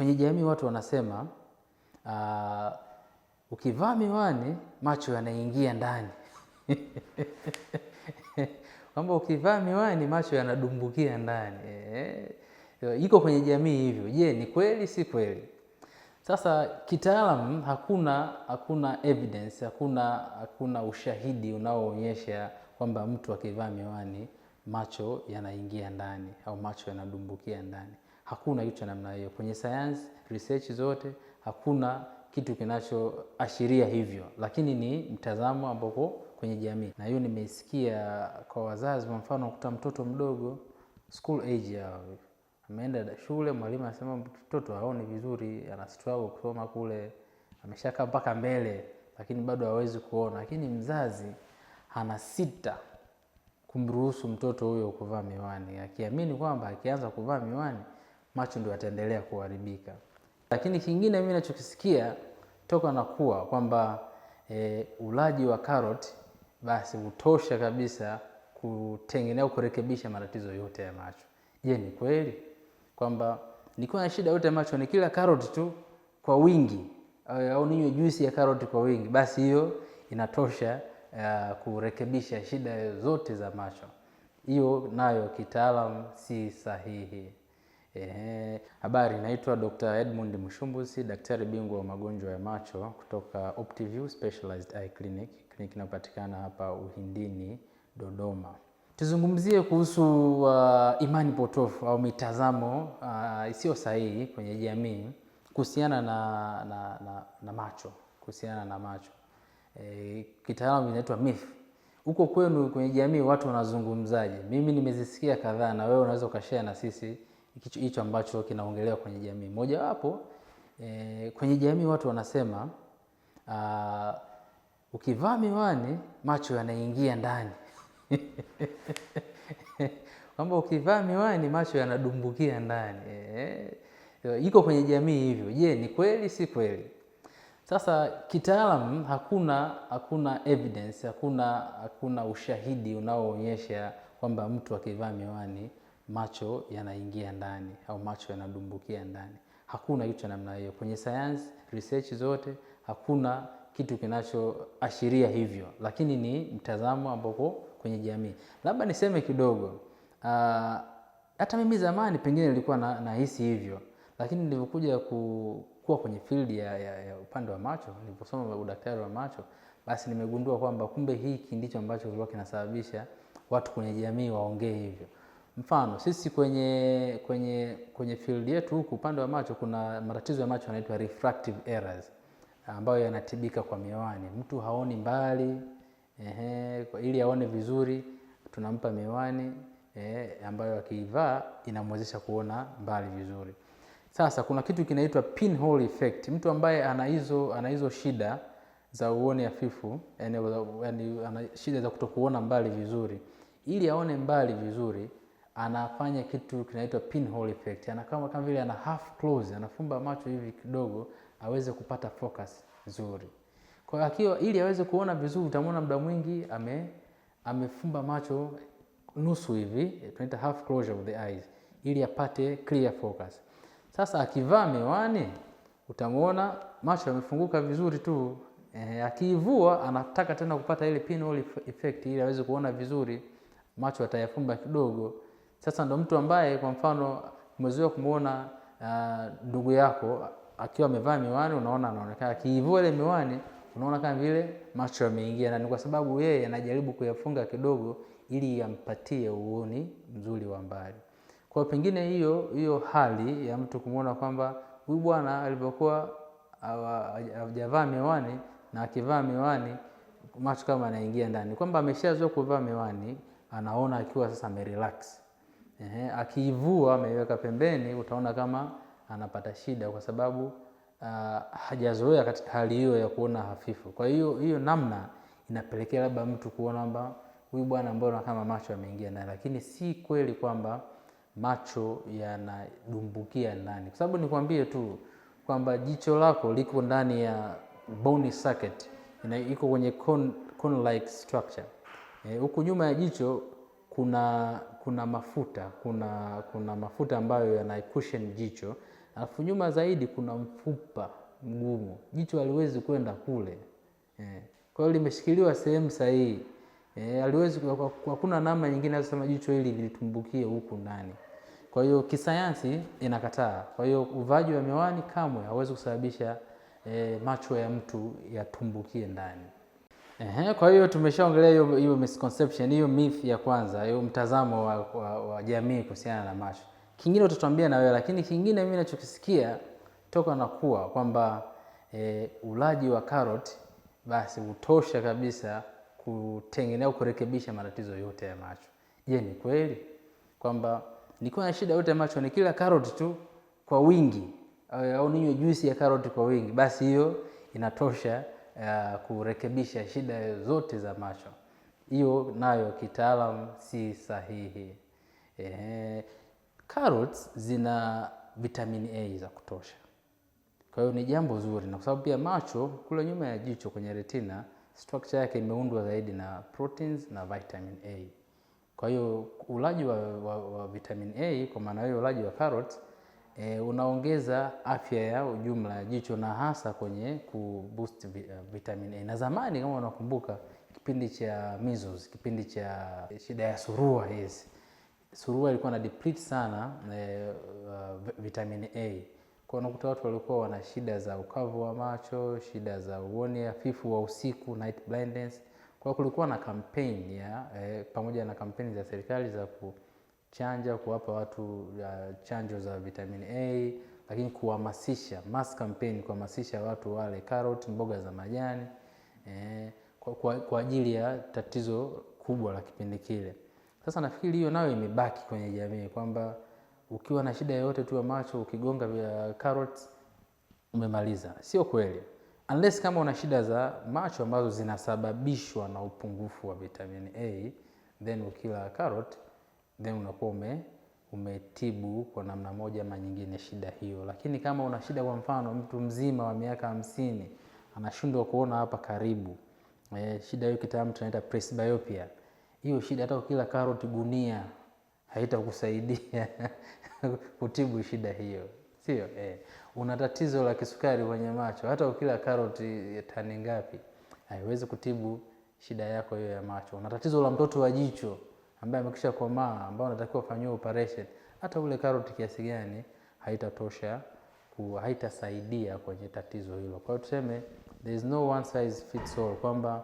Kwenye jamii watu wanasema ukivaa miwani macho yanaingia ndani. Kwamba ukivaa miwani macho yanadumbukia ndani. Iko kwenye jamii hivyo. Je, ni kweli si kweli? Sasa kitaalamu hakuna evidence, hakuna ushahidi unaoonyesha kwamba mtu akivaa miwani macho yanaingia ndani au macho yanadumbukia ndani. Hakuna kitu cha namna hiyo. Kwenye science research zote hakuna kitu kinachoashiria hivyo, lakini ni mtazamo ambao kwenye jamii. Na hiyo nimeisikia kwa wazazi. Kwa mfano ukuta mtoto mdogo school age yao ameenda shule, mwalimu anasema mtoto haoni vizuri, ana struggle kusoma kule, ameshaka mpaka mbele lakini bado hawezi kuona, lakini mzazi hana sita kumruhusu mtoto huyo kuvaa miwani, akiamini kwamba akianza kuvaa miwani macho ndio yataendelea kuharibika. Lakini kingine mimi ninachokisikia toka nakuwa kwamba ulaji wa karoti basi utosha kabisa kutengeneza kurekebisha matatizo yote ya macho. Je, ni kweli kwamba nikiwa na shida yote ya macho ni kila karoti tu kwa wingi au ninywe juisi ya karoti kwa wingi basi hiyo inatosha kurekebisha shida zote za macho? Hiyo nayo kitaalamu si sahihi. Habari, naitwa Dr. Edmund Mushumbusi, daktari bingwa wa magonjwa ya macho kutoka Optiview Specialized Eye Clinic. Clinic inapatikana hapa Uhindini, Dodoma. Tuzungumzie kuhusu imani potofu au mitazamo isiyo sahihi kwenye jamii kuhusiana na macho, kuhusiana na macho. Kitaalamu inaitwa myth. Huko kwenu kwenye jamii watu wanazungumzaje? Mimi nimezisikia kadhaa na wewe unaweza ukashare na sisi hicho ambacho kinaongelewa kwenye jamii. Moja wapo kwenye jamii watu wanasema ukivaa miwani macho yanaingia ndani. Kwamba ukivaa miwani macho yanadumbukia ndani. Iko kwenye jamii hivyo. Je, ni kweli si kweli? Sasa kitaalamu hakuna evidence, hakuna ushahidi unaoonyesha kwamba mtu akivaa miwani macho yanaingia ndani au macho yanadumbukia ndani. Hakuna kitu cha namna hiyo. Kwenye science research zote hakuna kitu kinachoashiria hivyo, lakini ni mtazamo ambao kwenye jamii. Labda niseme kidogo, hata mimi zamani pengine nilikuwa nahisi hivyo, lakini nilipokuja kuwa kwenye field ya upande wa macho, niliposoma udaktari wa macho, basi nimegundua kwamba kumbe hiki ndicho ambacho kilikuwa kinasababisha watu kwenye jamii waongee hivyo. Mfano, sisi kwenye field yetu huku upande wa macho kuna matatizo ya macho yanaitwa refractive errors ambayo yanatibika kwa miwani. Mtu haoni mbali, ili aone vizuri tunampa miwani ambayo akiivaa inamwezesha kuona mbali vizuri. Sasa kuna kitu kinaitwa pinhole effect. Mtu ambaye ana hizo shida za uone hafifu, yani ana shida za kutokuona mbali vizuri, ili aone mbali vizuri anafanya kitu kinaitwa pinhole effect. Kama vile ana half close, anafumba macho hivi kidogo aweze kupata focus nzuri. Kwa hiyo ili aweze kuona vizuri utamwona muda mwingi amefumba macho nusu hivi, tunaita half closure of the eyes, ili apate clear focus. Sasa akivaa miwani utamwona macho yamefunguka vizuri tu. Akiivua anataka tena kupata ile pinhole effect ili aweze kuona vizuri, macho atayafumba kidogo. Sasa ndo mtu ambaye kwa mfano umezoea kumuona ndugu yako akiwa amevaa miwani, unaona anaonekana, akiivua ile miwani unaona kama vile macho yameingia, na ni kwa sababu yeye anajaribu kuyafunga kidogo ili yampatie uoni mzuri wa mbali. Kwa pengine hiyo hali ya mtu kumuona kwamba huyu bwana alipokuwa hajavaa miwani na akivaa miwani macho kama anaingia ndani, kwamba ameshazoea kuvaa miwani, anaona akiwa sasa amerelax. Akiivua ameiweka pembeni utaona kama anapata shida kwa sababu hajazoea katika hali hiyo ya kuona hafifu. Kwa hiyo namna inapelekea labda mtu kuona kwamba huyu bwana mbona kama macho yameingia ndani, lakini si kweli kwamba macho yanadumbukia ndani. Kwa sababu nikwambie tu kwamba jicho lako liko ndani ya bony socket, iko kwenye cone like structure. Huku nyuma ya jicho kuna mafuta, kuna mafuta ambayo yana cushion jicho, alafu nyuma zaidi kuna mfupa mgumu, jicho haliwezi kwenda kule. Kwa hiyo limeshikiliwa sehemu sahihi. Haliwezi, hakuna namna nyingine ya kusema jicho hili lilitumbukie huku ndani. Kwa hiyo kisayansi inakataa. Kwa hiyo uvaaji wa miwani kamwe hauwezi kusababisha macho ya mtu yatumbukie ndani. Kwa hiyo tumeshaongelea hiyo misconception, hiyo myth ya kwanza, hiyo mtazamo wa jamii kuhusiana na macho. Kingine utatuambia na wewe, lakini kingine mimi ninachokisikia toka nakuwa kwamba ulaji wa karoti basi utosha kabisa kutengeneza au kurekebisha matatizo yote ya macho. Je, ni kweli kwamba nikiwa na shida yote ya macho ni kila karoti tu kwa wingi au ninywe juisi ya karoti kwa wingi, basi hiyo inatosha kurekebisha shida zote za macho? Hiyo nayo kitaalamu si sahihi. Carrots zina vitamin A za kutosha, kwa hiyo ni jambo zuri, na kwa sababu pia macho kule nyuma ya jicho kwenye retina structure yake imeundwa zaidi na proteins na vitamin A. Kwa hiyo ulaji wa vitamin A, kwa maana hiyo ulaji wa carrots unaongeza afya ya ujumla ya jicho, na hasa kwenye kuboost vitamin A. Na zamani kama unakumbuka kipindi cha measles, kipindi cha shida ya surua hizi, surua ilikuwa na deplete sana vitamin A. Kwa unakuta watu walikuwa wana shida za ukavu wa macho, shida za uoni hafifu wa usiku, night blindness. Kwa kulikuwa na campaign ya pamoja na kampeni za serikali za kuchanja, kuwapa watu chanjo za vitamin A, lakini kuhamasisha, mass campaign, kuhamasisha watu wale karoti, mboga za majani kwa ajili ya tatizo kubwa la kipindi kile. Sasa nafikiri hiyo nayo imebaki kwenye jamii kwamba ukiwa na shida yoyote tu ya macho ukigonga vya carrots umemaliza. Sio kweli. Unless kama una shida za macho ambazo zinasababishwa na upungufu wa vitamin A, then ukila carrot then unakuwa umetibu kwa namna moja ama nyingine shida hiyo. Lakini kama una shida, kwa mfano mtu mzima wa miaka 50 anashindwa kuona hapa karibu, shida hiyo kitaalamu tunaita presbyopia. Hiyo shida hata ukila karoti gunia haitakusaidia kutibu shida hiyo. Sio? Una tatizo la kisukari kwenye macho, hata ukila karoti tani ngapi haiwezi kutibu shida yako hiyo ya macho. Una tatizo la mtoto wa jicho ambaye amekisha komaa, ambao unatakiwa ufanyiwe operation, hata ule karoti kiasi gani haitatosha, haitasaidia kwenye tatizo hilo. Kwa hiyo tuseme there is no one size fits all, kwamba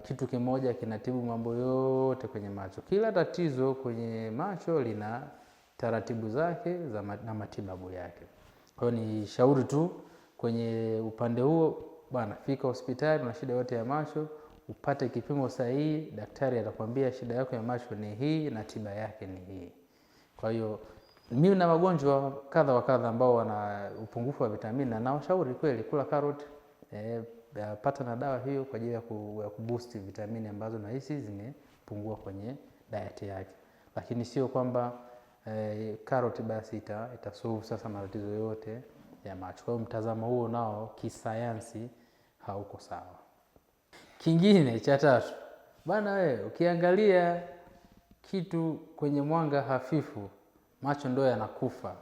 kitu kimoja kinatibu mambo yote kwenye macho. Kila tatizo kwenye macho lina taratibu zake na matibabu yake. Kwa hiyo ni shauri tu kwenye upande huo, bwana, fika hospitali na shida yote ya macho, upate kipimo sahihi, daktari atakwambia shida yako ya macho ni hii na tiba yake ni hii. Kwa hiyo mimi na wagonjwa kadha wa kadha ambao wana upungufu wa vitamini, na nawashauri kweli kula karoti, pata na dawa hiyo kwa ajili ya kuboost vitamini ambazo nahisi zimepungua kwenye diet yake. Lakini sio kwamba karoti basi itasolve sasa matatizo yote ya macho. Kwa hiyo mtazamo huo nao kisayansi hauko sawa. Kingine cha tatu, bwana wewe, ukiangalia kitu kwenye mwanga hafifu macho ndio yanakufa.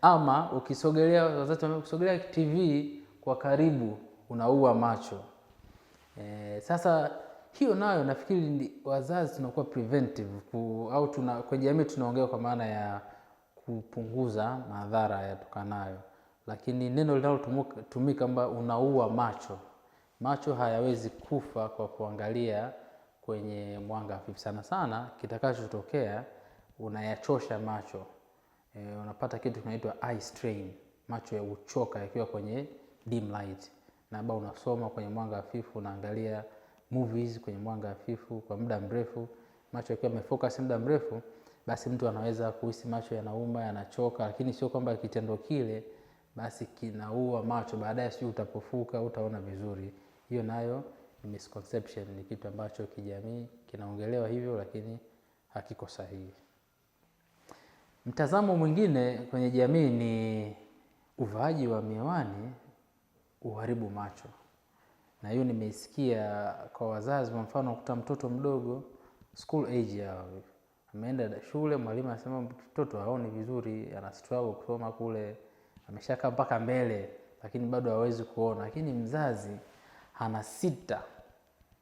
Ama ukisogelea TV kwa karibu unaua macho. Sasa hiyo nayo nafikiri wazazi tunakuwa preventive au kwenye jamii tunaongea kwa maana ya kupunguza madhara yatokanayo, lakini neno linalotumika kwamba unaua macho. Macho hayawezi kufa kwa kuangalia kwenye mwanga hafifu. Sana sana kitakachotokea unayachosha macho. Unapata kitu kinaitwa eye strain, macho ya uchoka yakiwa kwenye dim light. Na bado unasoma kwenye mwanga hafifu, unaangalia movies kwenye mwanga hafifu kwa muda mrefu, macho yakiwa yamefocus muda mrefu, basi mtu anaweza kuhisi macho yanauma, yanachoka, lakini sio kwamba kitendo kile basi kinaua macho, baadaye sio utapofuka, utaona vizuri. Hiyo nayo ni misconception, ni kitu ambacho kijamii kinaongelewa hivyo lakini hakiko sahihi. Mtazamo mwingine kwenye jamii ni uvaaji wa miwani uharibu macho. Na hiyo nimeisikia kwa wazazi. Kwa mfano ukuta mtoto mdogo school age yao ameenda shule, mwalimu anasema mtoto haoni vizuri, ana struggle kusoma kule, ameshaka mpaka mbele lakini bado hawezi kuona, lakini mzazi hana sita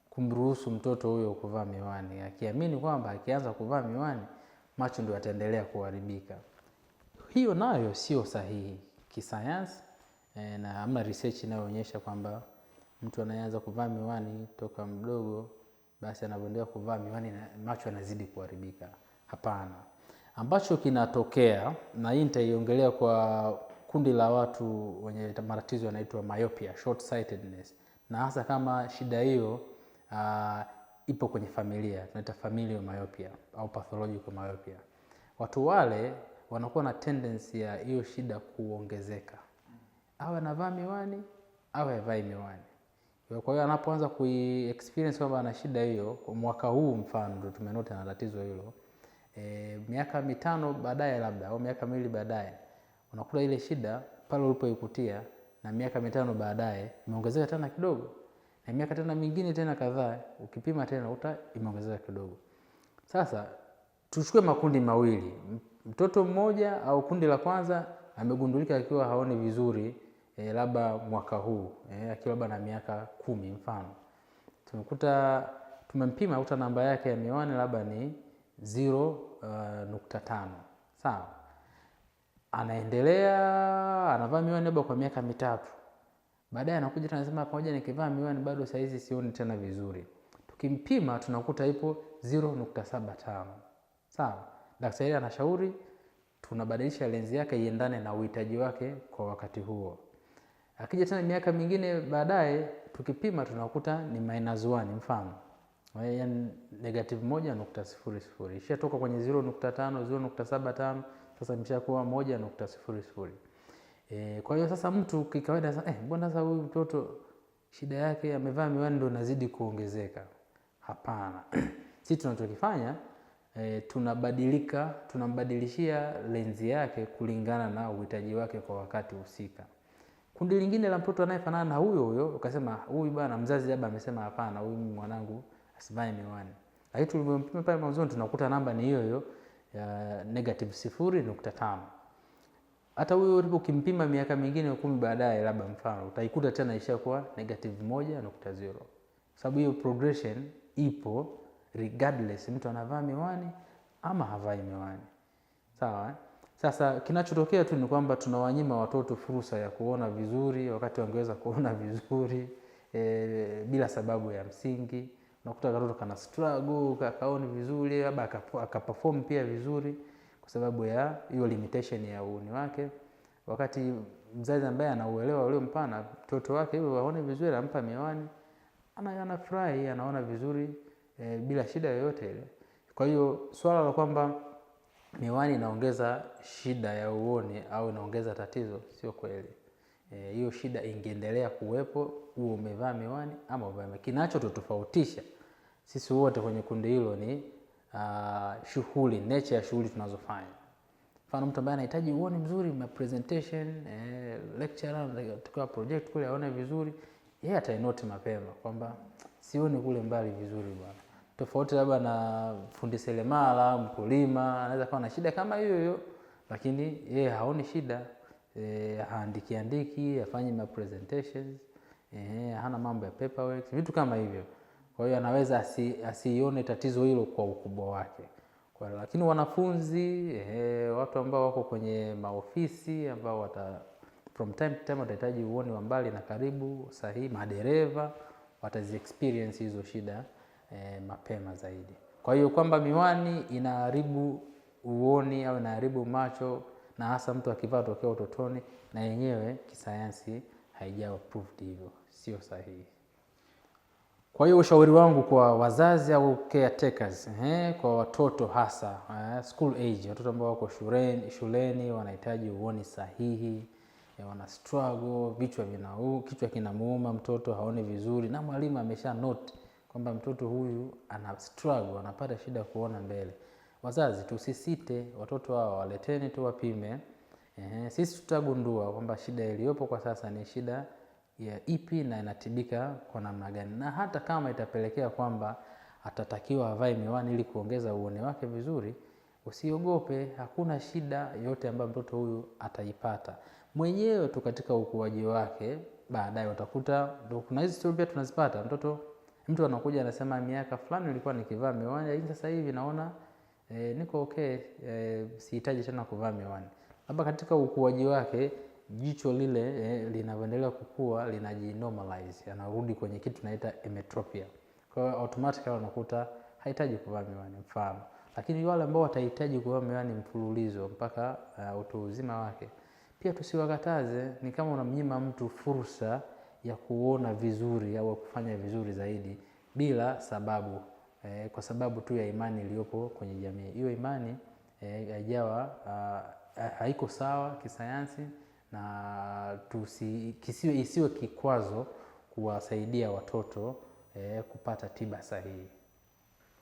kumruhusu mtoto huyo kuvaa miwani, akiamini kwamba akianza kuvaa miwani macho ndio yataendelea kuharibika. Hiyo nayo sio sahihi kisayansi, na hamna research inayoonyesha kwamba mtu anayeanza kuvaa miwani toka mdogo basi anapoendelea kuvaa miwani na macho yanazidi kuharibika. Hapana. Ambacho kinatokea, na hii nitaiongelea kwa kundi la watu wenye matatizo yanaitwa myopia, short sightedness, na hasa kama shida hiyo ipo kwenye familia, tunaita familial myopia au pathological myopia. Watu wale wanakuwa na tendency ya hiyo shida kuongezeka, awe anavaa miwani awe havai miwani. Kwa hiyo anapoanza experience kwamba ana shida hiyo, mwaka huu mfano ndio tumenote na tatizo hilo, miaka 5 baadaye labda au miaka 2 baadaye unakuta ile shida pale ulipoikutia, na miaka 5 baadaye imeongezeka tena kidogo, na miaka tena mingine tena kadhaa ukipima tena imeongezeka kidogo. Sasa tuchukue makundi mawili, mtoto mmoja au kundi la kwanza amegundulika akiwa haoni vizuri labda mwaka huu akiwa labda na miaka 10 mfano, tumempima namba yake ya miwani labda ni 0.5. sawa, anaendelea anavaa miwani labda kwa miaka 3, baadaye anakuja tena anasema pamoja nikivaa miwani bado saizi sioni tena vizuri. Tukimpima tunakuta ipo 0.75. sawa, daktari anashauri tunabadilisha lenzi yake iendane na uhitaji wake kwa wakati huo. Akija tena miaka mingine baadaye tukipima tunakuta ni -1 mfano, yaani -1.00, ishatoka kwenye 0.5 0.75, sasa imeshakuwa 1.00. Kwa hiyo sasa mtu kikawaida sasa mbona sasa huyu mtoto shida yake amevaa miwani ndio inazidi kuongezeka? Hapana. Sisi tunachokifanya tunambadilishia lenzi yake kulingana na uhitaji wake kwa wakati husika. Kundi lingine la mtoto anayefanana na huyo ukasema huyu bwana mzazi labda amesema hapana, huyu mwanangu asivae miwani, lakini tulipompima pale mwanzo tunakuta namba ni hiyo ya -0.5. hata huyo ulipokimpima miaka mingine 10 baadaye labda mfano utaikuta tena ishakuwa -1.0, sababu hiyo progression ipo regardless mtu anavaa miwani ama havai miwani. Sawa. Sasa kinachotokea tu ni kwamba tunawanyima watoto fursa ya kuona vizuri wakati wangeweza kuona vizuri bila sababu ya msingi. Unakuta katoto kana struggle kaoni vizuri, labda akaperform pia vizuri kwa sababu ya hiyo limitation ya uoni wake, wakati mzazi ambaye anauelewa ule mpana mtoto wake hivyo aone vizuri anampa miwani, anafurahi, anaona vizuri bila shida yoyote ile. Kwa hiyo swala la kwamba miwani inaongeza shida ya uoni au inaongeza tatizo sio kweli. Hiyo shida ingeendelea kuwepo uwe umevaa miwani ama uvaa. Kinachotofautisha sisi wote kwenye kundi hilo ni shughuli, nature ya shughuli tunazofanya. Mfano mtu ambaye anahitaji uoni mzuri ma presentation, lecture, tukao project kule aone vizuri, yeye atainote mapema kwamba sioni kule mbali vizuri bwana. Tofauti labda na fundi seremala, mkulima, anaweza kuwa na shida kama hiyo lakini yeye haoni shida, haandiki, hafanyi ma presentations, hana mambo ya paperwork, vitu kama hivyo. Kwa hiyo anaweza asione tatizo hilo kwa ukubwa wake. Lakini wanafunzi, watu ambao wako kwenye maofisi ambao from time to time watahitaji uoni wa mbali na karibu sahihi, madereva watazi experience hizo shida mapema zaidi. Kwa hiyo kwamba miwani inaharibu uoni au inaharibu macho, na hasa mtu akivaa tokea utotoni, na yenyewe kisayansi haijawa proved hivyo, sio sahihi. Kwa hiyo ushauri wangu kwa wazazi au caretakers, kwa watoto hasa school age, watoto ambao wako shuleni wanahitaji uoni sahihi, wana struggle, kichwa kinamuuma, mtoto haoni vizuri na mwalimu amesha note kwamba mtoto huyu ana struggle, anapata shida kuona mbele. Wazazi tusisite, watoto hao waleteni tu wapime. Sisi tutagundua kwamba shida iliyopo kwa sasa ni shida ya ipi na inatibika kwa namna gani. Na hata kama itapelekea kwamba atatakiwa avae miwani ili kuongeza uone wake vizuri, usiogope, hakuna shida yote ambayo mtoto huyu ataipata. Mwenyewe tu katika ukuaji wake baadaye utakuta kuna hizi story pia tunazipata. Mtu anakuja anasema miaka fulani nilikuwa nikivaa miwani, lakini sasa hivi naona niko okay, sihitaji tena kuvaa miwani. Labda katika ukuaji wake jicho lile linavyoendelea kukua linajinormalize, anarudi kwenye kitu tunaita emetropia. Kwa hiyo automatically unakuta hahitaji kuvaa miwani mfano. Lakini wale ambao watahitaji kuvaa miwani mfululizo mpaka utu uzima wake, pia tusiwakataze. Ni kama unamnyima mtu fursa ya kuona vizuri au kufanya vizuri zaidi bila sababu, kwa sababu tu ya imani iliyopo kwenye jamii. Hiyo imani haijawa haiko sawa kisayansi, na isiwe kikwazo kuwasaidia watoto kupata tiba sahihi.